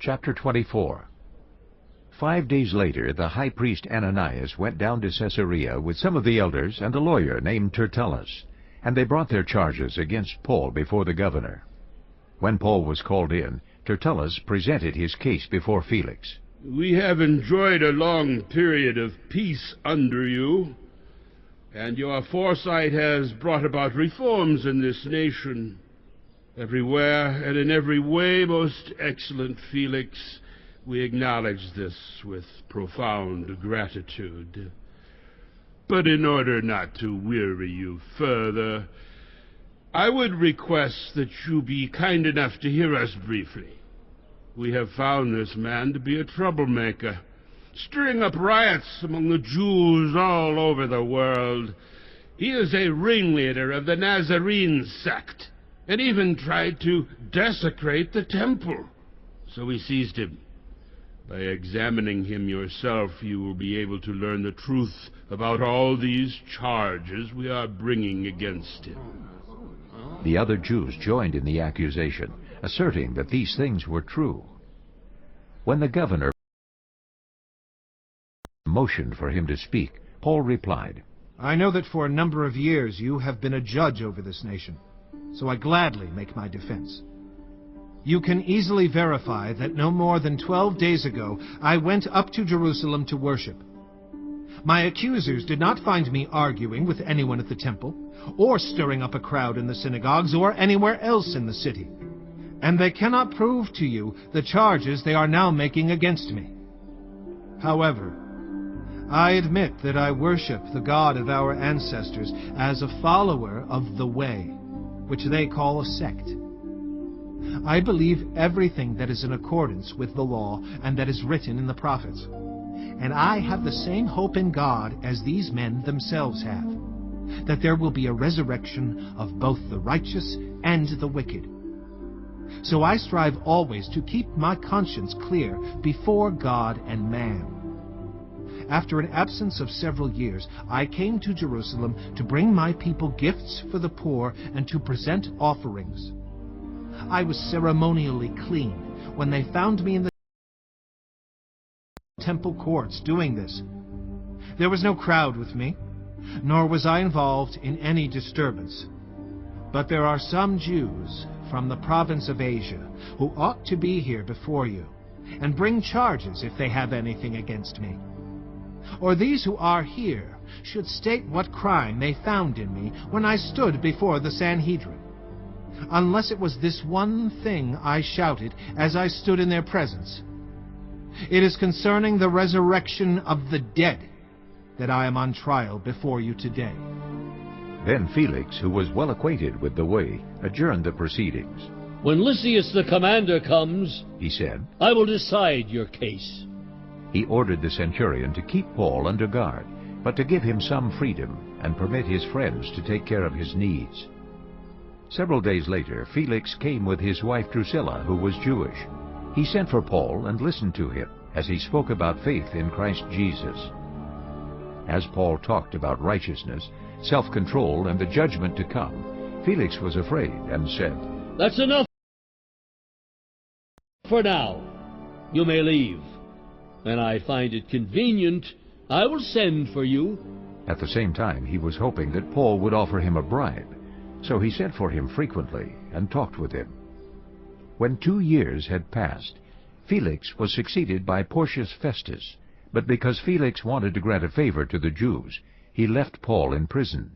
Chapter 24. 5 days later, the high priest Ananias went down to Caesarea with some of the elders and a lawyer named Tertullus, and they brought their charges against Paul before the governor. When Paul was called in, Tertullus presented his case before Felix. We have enjoyed a long period of peace under you, and your foresight has brought about reforms in this nation. Everywhere and in every way, most excellent Felix, we acknowledge this with profound gratitude. But in order not to weary you further, I would request that you be kind enough to hear us briefly. We have found this man to be a troublemaker, stirring up riots among the Jews all over the world. He is a ringleader of the Nazarene sect, and even tried to desecrate the temple. So we seized him. By examining him yourself, you will be able to learn the truth about all these charges we are bringing against him. The other Jews joined in the accusation, asserting that these things were true. When the governor motioned for him to speak, Paul replied, I know that for a number of years you have been a judge over this nation, so I gladly make my defense. You can easily verify that no more than 12 days ago I went up to Jerusalem to worship. My accusers did not find me arguing with anyone at the temple, or stirring up a crowd in the synagogues, or anywhere else in the city. And they cannot prove to you the charges they are now making against me. However, I admit that I worship the God of our ancestors as a follower of the Way, which they call a sect. I believe everything that is in accordance with the law and that is written in the prophets. And I have the same hope in God as these men themselves have, that there will be a resurrection of both the righteous and the wicked. So I strive always to keep my conscience clear before God and man. After an absence of several years, I came to Jerusalem to bring my people gifts for the poor and to present offerings. I was ceremonially clean when they found me in the temple courts doing this. There was no crowd with me, nor was I involved in any disturbance. But there are some Jews from the province of Asia who ought to be here before you and bring charges if they have anything against me. Or these who are here should state what crime they found in me when I stood before the Sanhedrin. Unless it was this one thing I shouted as I stood in their presence. It is concerning the resurrection of the dead that I am on trial before you today. Then Felix, who was well acquainted with the way, adjourned the proceedings. When Lysias the commander comes, he said, I will decide your case. He ordered the centurion to keep Paul under guard, but to give him some freedom and permit his friends to take care of his needs. Several days later, Felix came with his wife Drusilla, who was Jewish. He sent for Paul and listened to him as he spoke about faith in Christ Jesus. As Paul talked about righteousness, self-control, and the judgment to come, Felix was afraid and said, That's enough for now. You may leave. When I find it convenient, I will send for you. At the same time, he was hoping that Paul would offer him a bribe, so he sent for him frequently and talked with him. When 2 years had passed, Felix was succeeded by Porcius Festus, but because Felix wanted to grant a favor to the Jews, he left Paul in prison.